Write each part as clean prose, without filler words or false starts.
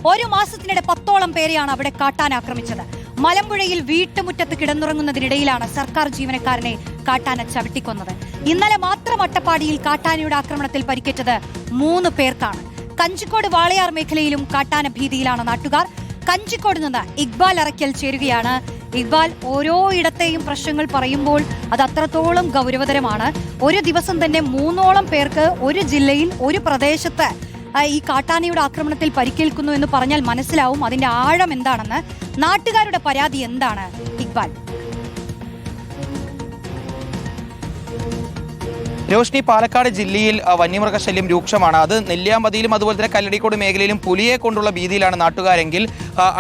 ഒരു മാസത്തിനിടെ 10ഓളം പേരെയാണ് അവിടെ കാട്ടാന ആക്രമിച്ചത്. മലമ്പുഴയിൽ വീട്ടുമുറ്റത്ത് കിടന്നുറങ്ങുന്നതിനിടയിലാണ് സർക്കാർ ജീവനക്കാരനെ കാട്ടാന ചവിട്ടിക്കൊന്നത്. ഇന്നലെ മാത്രം അട്ടപ്പാടിയിൽ കാട്ടാനയുടെ ആക്രമണത്തിൽ പരിക്കേറ്റത് 3 പേർക്കാണ്. കഞ്ചിക്കോട് വാളയാർ മേഖലയിലും കാട്ടാന ഭീതിയിലാണ് നാട്ടുകാർ. കഞ്ചിക്കോട് നിന്ന് ഇക്ബാൽ അറയ്ക്കൽ ചേരുകയാണ്. ഇക്ബാൽ, ഓരോ ഇടത്തെയും പ്രശ്നങ്ങൾ പറയുമ്പോൾ അത് അത്രത്തോളം ഗൗരവതരമാണ്. ഒരു ദിവസം തന്നെ 3ഓളം പേർക്ക് ഒരു ജില്ലയിൽ ഒരു പ്രദേശത്ത് ഈ കാട്ടാനയുടെ ആക്രമണത്തിൽ പരിക്കേൽക്കുന്നു എന്ന് പറഞ്ഞാൽ മനസ്സിലാവും അതിന്റെ ആഴം എന്താണെന്ന്. നാട്ടുകാരുടെ പരാതി എന്താണ് ഇക്ബാൽ? രോഷ്നി, പാലക്കാട് ജില്ലയിൽ വന്യമൃഗശല്യം രൂക്ഷമാണ്. അത് നെല്ലിയാമ്പതിയിലും അതുപോലെ തന്നെ കല്ലടിക്കോട് മേഖലയിലും പുലിയെ കൊണ്ടുള്ള ഭീതിയിലാണ് നാട്ടുകാരെങ്കിൽ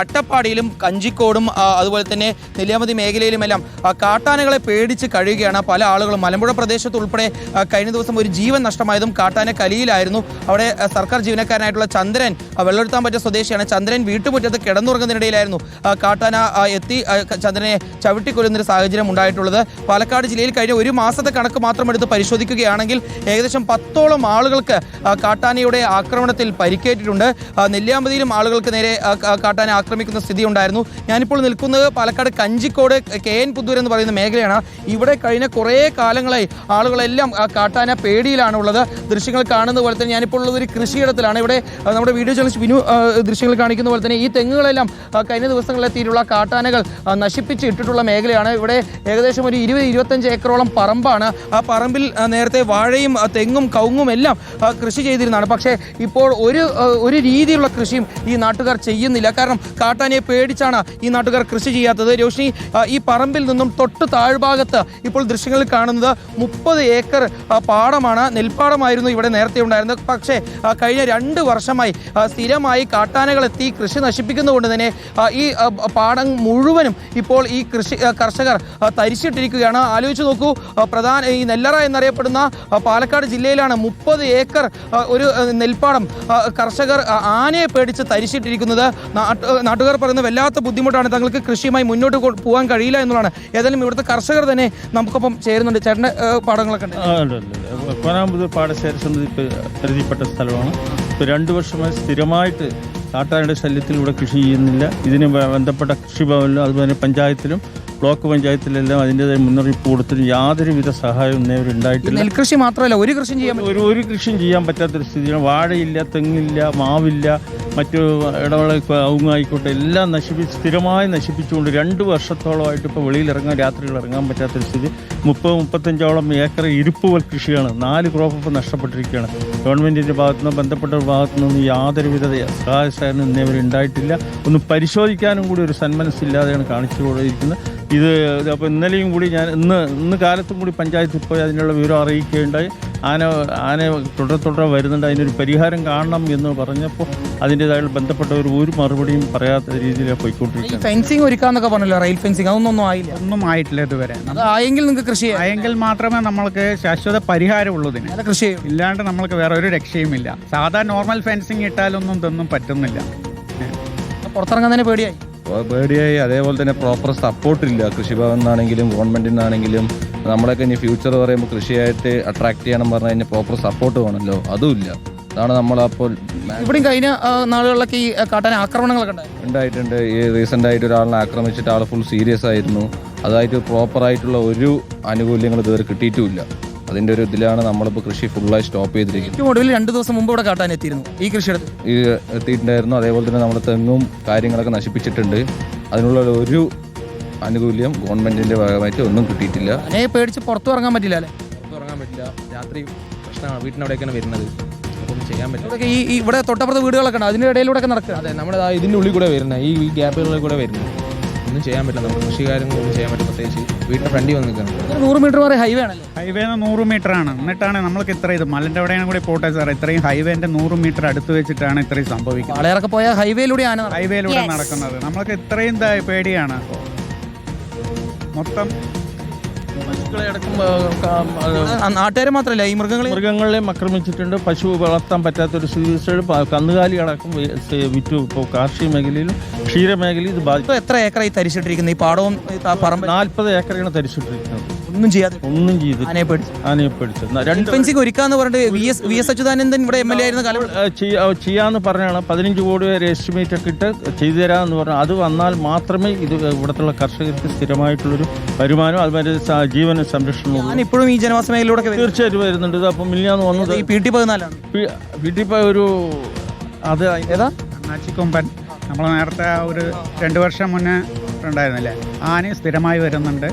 അട്ടപ്പാടിയിലും കഞ്ചിക്കോടും അതുപോലെ തന്നെ നെല്ലിയാമ്പതി മേഖലയിലുമെല്ലാം കാട്ടാനകളെ പേടിച്ച് കഴിയുകയാണ് പല ആളുകളും. മലമ്പുഴ പ്രദേശത്ത് ഉൾപ്പെടെ കഴിഞ്ഞ ദിവസം ഒരു ജീവൻ നഷ്ടമായതും കാട്ടാന കലിയിലായിരുന്നു. അവിടെ സർക്കാർ ജീവനക്കാരനായിട്ടുള്ള ചന്ദ്രൻ, വെള്ളെടുത്താൻ സ്വദേശിയാണ്. ചന്ദ്രൻ വീട്ടുമുറ്റത്ത് കിടന്നുറങ്ങുന്നതിനിടയിലായിരുന്നു കാട്ടാന എത്തി ചന്ദ്രനെ ചവിട്ടിക്കൊല്ലുന്നൊരു സാഹചര്യം ഉണ്ടായിട്ടുള്ളത്. പാലക്കാട് ജില്ലയിൽ കഴിഞ്ഞ ഒരു മാസത്തെ കണക്ക് മാത്രം എടുത്ത് പരിശോധിക്കുകയാണെങ്കിൽ ഏകദേശം 10ഓളം ആളുകൾക്ക് കാട്ടാനയുടെ ആക്രമണത്തിൽ പരിക്കേറ്റിട്ടുണ്ട്. നെല്ലിയാമ്പതിയിലും ആളുകൾക്ക് നേരെ കാട്ടാന ആക്രമിക്കുന്ന സ്ഥിതി ഉണ്ടായിരുന്നു. ഞാനിപ്പോൾ നിൽക്കുന്നത് പാലക്കാട് കഞ്ചിക്കോട് KN പുത്തൂർ എന്ന് പറയുന്ന മേഖലയാണ്. ഇവിടെ കഴിഞ്ഞ കുറേ കാലങ്ങളായി ആളുകളെല്ലാം കാട്ടാന പേടിയിലാണ് ഉള്ളത്. ദൃശ്യങ്ങൾ കാണുന്ന പോലെ തന്നെ ഞാനിപ്പോൾ ഉള്ളത് ഒരു കൃഷിയിടത്തിലാണ്. ഇവിടെ നമ്മുടെ വീഡിയോ ജേർണലിസ്റ്റ് വിനു ദൃശ്യങ്ങൾ കാണിക്കുന്ന പോലെ തന്നെ ഈ തെങ്ങുകളെല്ലാം കഴിഞ്ഞ ദിവസങ്ങളിലെത്തിയിട്ടുള്ള കാട്ടാനകൾ നശിപ്പിച്ച് ഇട്ടിട്ടുള്ള മേഖലയാണ്. ഇവിടെ ഏകദേശം ഒരു 20-25 ഏക്കറോളം പറമ്പാണ്. ആ പറമ്പിൽ നേരത്തെ വാഴയും തെങ്ങും കവുങ്ങും എല്ലാം കൃഷി ചെയ്തിരുന്നതാണ്. പക്ഷേ ഇപ്പോൾ ഒരു രീതിയിലുള്ള കൃഷിയും ഈ നാട്ടുകാർ ചെയ്യുന്നില്ല. കാരണം കാട്ടാനയെ പേടിച്ചാണ് ഈ നാട്ടുകാർ കൃഷി ചെയ്യാത്തത്. രോഷ്നി, ഈ പറമ്പിൽ നിന്നും തൊട്ട് താഴ്ഭാഗത്ത് ഇപ്പോൾ ദൃശ്യങ്ങളിൽ കാണുന്നത് 30 ഏക്കർ പാടമാണ്. നെൽപ്പാടമായിരുന്നു ഇവിടെ നേരത്തെ ഉണ്ടായിരുന്നത്. പക്ഷേ കഴിഞ്ഞ 2 വർഷമായി സ്ഥിരമായി കാട്ടാനകളെത്തി കൃഷി നശിപ്പിക്കുന്നതുകൊണ്ട് തന്നെ ഈ പാടം മുഴുവനും ഇപ്പോൾ ഈ കർഷകർ തരിച്ചിട്ടിരിക്കുകയാണ്. ആലോചിച്ച് നോക്കൂ, ഈ നെല്ലറ എന്നറിയപ്പെടുന്ന പാലക്കാട് ജില്ലയിലാണ് 30 ഏക്കർ ഒരു നെൽപ്പാടം കർഷകർ ആനയെ പേടിച്ച് തരിച്ചിട്ടിരിക്കുന്നത്. നാട്ടുകാർ പറയുന്ന വല്ലാത്ത ബുദ്ധിമുട്ടാണ്. തങ്ങൾക്ക് കൃഷിയുമായി മുന്നോട്ട് പോകാൻ കഴിയില്ല എന്നുള്ളതാണ്. ഏതായാലും ഇവിടുത്തെ കർഷകർ തന്നെ നമുക്കൊപ്പം ചേരുന്നുണ്ട്. ചേട്ടൻ്റെ പാടങ്ങളൊക്കെ ഉണ്ട്. പാടശേഖര സമിതി പരിധിപ്പെട്ട സ്ഥലമാണ്. ഇപ്പോൾ 2 വർഷമായി സ്ഥിരമായിട്ട് കാട്ടാനയുടെ ശല്യത്തിൽ ഇവിടെ കൃഷി ചെയ്യുന്നില്ല. ഇതിന് ബന്ധപ്പെട്ട കൃഷിഭവനിലും അതുപോലെ തന്നെ പഞ്ചായത്തിലും ബ്ലോക്ക് പഞ്ചായത്തിലെല്ലാം അതിൻ്റെതായ മുന്നറിയിപ്പ് കൊടുത്തിട്ട് യാതൊരുവിധ സഹായവും ഇന്നേവരെ ഉണ്ടായിട്ടില്ല. നെൽകൃഷി മാത്രമല്ല, ഒരു കൃഷിയും ചെയ്യാൻ പറ്റാത്തൊരു സ്ഥിതിയാണ്. വാഴയില്ല, തെങ്ങില്ല, മാവില്ല, മറ്റു ഇടവേള കവുങ്ങായിക്കോട്ടെ എല്ലാം സ്ഥിരമായി നശിപ്പിച്ചുകൊണ്ട് 2 വർഷത്തോളമായിട്ട് ഇപ്പോൾ വെളിയിലിറങ്ങാൻ, രാത്രികൾ ഇറങ്ങാൻ പറ്റാത്തൊരു സ്ഥിതി. 30-35ഓളം ഏക്കർ ഇരുപ്പുവൽ കൃഷിയാണ്. 4 ക്രോപ്പ് ഇപ്പോൾ നഷ്ടപ്പെട്ടിരിക്കുകയാണ്. ഗവൺമെൻറ്റിൻ്റെ ഭാഗത്തുനിന്ന് ബന്ധപ്പെട്ട ഭാഗത്തുനിന്ന് യാതൊരുവിധ സഹായ സഹകരണം ഇന്നേവരെ ഉണ്ടായിട്ടില്ല. ഒന്ന് പരിശോധിക്കാനും കൂടി ഒരു സന്മനസ്സില്ലാതെയാണ് കാണിച്ചുകൊണ്ടിരിക്കുന്നത്. അപ്പോൾ ഇന്നലെയും കൂടി ഞാൻ ഇന്ന് കാലത്തും കൂടി പഞ്ചായത്തിൽ പോയി അതിനുള്ള വിവരം അറിയിക്കുകയുണ്ടായി. ആന തുടരെ വരുന്നുണ്ട്, അതിനൊരു പരിഹാരം കാണണം എന്ന് പറഞ്ഞപ്പോൾ അതിൻ്റെതായ ബന്ധപ്പെട്ടവർ ഒരു മറുപടിയും പറയാത്ത രീതിയിലാണ് പോയിക്കൊണ്ടിരിക്കുന്നത്. ഫെൻസിങ് ഒരുക്കാന്നൊക്കെ പറഞ്ഞല്ലോ, റെയിൽ ഫെൻസിങ്, അതൊന്നും ആയില്ല. ഒന്നും ആയിട്ടില്ല ഇതുവരെ. ആയെങ്കിൽ നിങ്ങൾക്ക് കൃഷി ആയെങ്കിൽ മാത്രമേ നമ്മൾക്ക് ശാശ്വത പരിഹാരമുള്ളതിന്. കൃഷി ഇല്ലാണ്ട് നമ്മൾക്ക് വേറെ ഒരു രക്ഷയുമില്ല. സാധാരണ നോർമൽ ഫെൻസിങ് ഇട്ടാലൊന്നും ഇതൊന്നും പറ്റുന്നില്ല. പുറത്തിറങ്ങാൻ തന്നെ പേടിയായി. അതേപോലെ തന്നെ പ്രോപ്പർ സപ്പോർട്ടില്ല കൃഷിഭവൻ നിന്നാണെങ്കിലും ഗവൺമെൻറ്റിൽ നിന്നാണെങ്കിലും. നമ്മളൊക്കെ ഇനി ഫ്യൂച്ചർ പറയുമ്പോൾ കൃഷിയായിട്ട് അട്രാക്ട് ചെയ്യണം പറഞ്ഞാൽ അതിന് പ്രോപ്പർ സപ്പോർട്ട് വേണമല്ലോ, അതുമില്ല. അതാണ് നമ്മളപ്പോൾ ഇവിടെയും കഴിഞ്ഞ നാളുകളിലൊക്കെ ഈ കാട്ടാന ആക്രമണങ്ങളൊക്കെ ഉണ്ടായിട്ടുണ്ട്. ഈ റീസെൻ്റായിട്ട് ഒരാളിനെ ആക്രമിച്ചിട്ട് ആൾ ഫുൾ സീരിയസ് ആയിരുന്നു. അതായിട്ട് പ്രോപ്പറായിട്ടുള്ള ഒരു ആനുകൂല്യങ്ങൾ ഇതുവരെ കിട്ടിയിട്ടുമില്ല. അതിൻ്റെ ഒരു ഇതിലാണ് നമ്മളിപ്പോൾ കൃഷി ഫുള്ളായി സ്റ്റോപ്പ് ചെയ്തിരിക്കുന്നത്. ഒടുവിൽ 2 ദിവസം മുമ്പ് ഇവിടെ കാട്ടാൻ എത്തിയിരുന്നു ഈ കൃഷിയിടത്ത് എത്തിയിട്ടുണ്ടായിരുന്നു. അതേപോലെ തന്നെ നമ്മുടെ തെങ്ങും കാര്യങ്ങളൊക്കെ നശിപ്പിച്ചിട്ടുണ്ട്. അതിനുള്ള ഒരു ആനുകൂല്യം ഗവൺമെൻറ്റിൻ്റെ ഭാഗമായിട്ട് ഒന്നും കിട്ടിയിട്ടില്ല. അതിനെ പേടിച്ച് പുറത്തു ഇറങ്ങാൻ പറ്റില്ല അല്ലേ? പുറത്തിറങ്ങാൻ പറ്റില്ല. രാത്രി പ്രശ്നമാണ്. വീട്ടിനവിടെയൊക്കെയാണ് വരുന്നത്. ഒന്നും ചെയ്യാൻ പറ്റില്ല. ഈ ഇവിടെ തൊട്ടപ്പുറത്ത് വീടുകളൊക്കെ ഉണ്ട്, അതിൻ്റെ ഇടയിലൂടെ നടക്കുക. അതെ, നമ്മുടെ ഇതിൻ്റെ ഉള്ളിൽ കൂടെ വരുന്നത്, ഈ ഗ്യാപ്പുകളിൽ കൂടെ വരുന്നത്. ഒന്നും ചെയ്യാൻ പറ്റില്ല. നമ്മൾ കൃഷികാര്യങ്ങളൊന്നും ചെയ്യാൻ പറ്റും. പ്രത്യേകിച്ച് വീടിൻ്റെ ഫ്രണ്ടിൽ വന്ന് നിൽക്കുന്നത് 100 മീറ്റർ വരെ ഹൈവേ ആണല്ലോ. ഹൈവേന്ന് 100 മീറ്ററാണ്. എന്നിട്ടാണ് നമ്മൾക്ക് ഇത് മലൻ്റെ അവിടെയാണ് കൂടി പോട്ടെ സാർ. ഇത്രയും ഹൈവേൻ്റെ 100 മീറ്റർ അടുത്ത് വെച്ചിട്ടാണ് ഇത്രയും സംഭവിക്കുന്നത്. ആളേറൊക്കെ പോയ ഹൈവേയിലൂടെ നടക്കുന്നത്. നമ്മൾക്ക് ഇത്രയും പേടിയാണ്. മൊത്തം നാട്ടുകാർ മാത്രമല്ല, ഈ മൃഗങ്ങളെയും ആക്രമിച്ചിട്ടുണ്ട്. പശു വളർത്താൻ പറ്റാത്തൊരു സ്ഥിതി. കന്നുകാലി അടക്കം വിറ്റു. ഇപ്പോൾ കാർഷിക മേഖലയിലും ക്ഷീരമേഖലയിൽ ഇത് ബാധിച്ചു. എത്ര ഏക്കറായി തരിച്ചിട്ടിരിക്കുന്നത് ഈ പാടവും പറമ്പ്? 40 ഏക്കറാണ് തരിച്ചിട്ടിരിക്കുന്നത്. ഒന്നും ചെയ്യാതെ ഒന്നും ചെയ്തിട്ട് ആനയെ പേടിച്ചു. ആനയെ പേടിച്ചത്. രണ്ട് ഫെൻസിങ് ഒരുക്കാന്ന് പറഞ്ഞിട്ട് വി എസ് അച്യുതാനന്ദൻ ഇവിടെ MLA ആയിരുന്ന കാലം ചെയ്യാന്ന് പറഞ്ഞാണ് 15 കോടി വരെ എസ്റ്റിമേറ്റ് ഒക്കെ ഇട്ട് ചെയ്തു തരാമെന്ന് പറഞ്ഞു. അത് വന്നാൽ മാത്രമേ ഇത് ഇവിടത്തുള്ള കർഷകർക്ക് സ്ഥിരമായിട്ടുള്ളൊരു വരുമാനം അതുപോലെ ജീവന സംരക്ഷണവും ഞാൻ ഇപ്പോഴും ഈ ജനവാസ മേഖലയിലൂടെ തീർച്ചയായിട്ടും വരുന്നുണ്ട്. ഇത് അപ്പം മിനിഞ്ഞാന്ന് വന്നത് ഈ PT-14 വീട്ടിൽ പോയ ഒരു അത് ഏതാ അണ്ണാച്ചിക്കൊമ്പൻ നമ്മൾ നേരത്തെ ഒരു 2 വർഷം മുന്നേ ഉണ്ടായിരുന്നില്ലേ, ആന സ്ഥിരമായി വരുന്നുണ്ട്.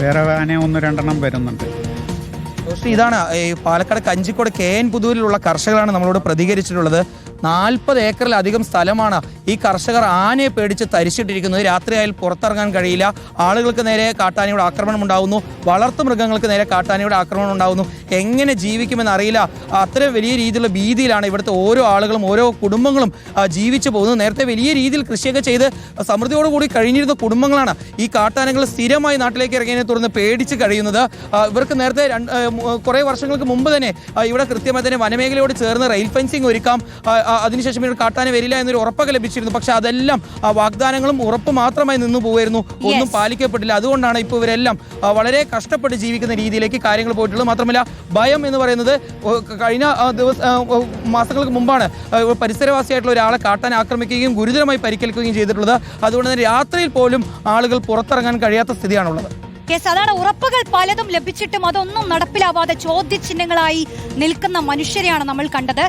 വേറെ ആന 1-2 വരുന്നുണ്ട്. പക്ഷേ ഇതാണ് ഈ പാലക്കാട് കഞ്ചിക്കോട് KN പുതൂരിലുള്ള കർഷകരാണ് നമ്മളോട് പ്രതികരിച്ചിട്ടുള്ളത്. 40 ഏക്കറിലധികം സ്ഥലമാണ് ഈ കർഷകർ ആനയെ പേടിച്ച് തരിച്ചിട്ടിരിക്കുന്നത്. രാത്രിയായാൽ പുറത്തിറങ്ങാൻ കഴിയില്ല. ആളുകൾക്ക് നേരെ കാട്ടാനയുടെ ആക്രമണം ഉണ്ടാകുന്നു, വളർത്തു മൃഗങ്ങൾക്ക് നേരെ കാട്ടാനയുടെ ആക്രമണം ഉണ്ടാകുന്നു. എങ്ങനെ ജീവിക്കുമെന്ന് അറിയില്ല. അത്രയും വലിയ രീതിയിലുള്ള ഭീതിയിലാണ് ഇവിടുത്തെ ഓരോ ആളുകളും ഓരോ കുടുംബങ്ങളും ജീവിച്ചു പോകുന്നത്. നേരത്തെ വലിയ രീതിയിൽ കൃഷിയൊക്കെ ചെയ്ത് സമൃദ്ധിയോടുകൂടി കഴിഞ്ഞിരുന്ന കുടുംബങ്ങളാണ് ഈ കാട്ടാനകൾ സ്ഥിരമായി നാട്ടിലേക്ക് ഇറങ്ങിയതിനെ തുടർന്ന് പേടിച്ച് കഴിയുന്നത്. ഇവർക്ക് നേരത്തെ കുറേ വർഷങ്ങൾക്ക് മുമ്പ് തന്നെ ഇവിടെ കൃത്യമായി തന്നെ വനമേഖലയോട് ചേർന്ന് റെയിൽ ഫെൻസിങ് ഒരുക്കാം, അതിനുശേഷം ഇവിടെ കാട്ടാന വരില്ല എന്നൊരു ഉറപ്പൊക്കെ ലഭിച്ചിരുന്നു. പക്ഷെ അതെല്ലാം വാഗ്ദാനങ്ങളും ഉറപ്പ് മാത്രമായി നിന്നു പോയിരുന്നു, ഒന്നും പാലിക്കപ്പെട്ടില്ല. അതുകൊണ്ടാണ് ഇപ്പോൾ ഇവരെല്ലാം വളരെ കഷ്ടപ്പെട്ട് ജീവിക്കുന്ന രീതിയിലേക്ക് കാര്യങ്ങൾ പോയിട്ടുള്ളത്. മാത്രമല്ല ഭയം എന്ന് പറയുന്നത് കഴിഞ്ഞ മാസങ്ങൾക്ക് മുമ്പാണ് പരിസരവാസിയായിട്ടുള്ള ഒരാളെ കാട്ടാൻ ആക്രമിക്കുകയും ഗുരുതരമായി പരിക്കേൽക്കുകയും ചെയ്തിട്ടുള്ളത്. അതുകൊണ്ട് തന്നെ രാത്രിയിൽ പോലും ആളുകൾ പുറത്തിറങ്ങാൻ കഴിയാത്ത സ്ഥിതിയാണുള്ളത്. അതാണ് ഉറപ്പുകൾ പലതും ലഭിച്ചിട്ടും അതൊന്നും നടപ്പിലാവാതെ ചോദ്യചിഹ്നങ്ങളായി നിൽക്കുന്ന മനുഷ്യരെയാണ് നമ്മൾ കണ്ടത്.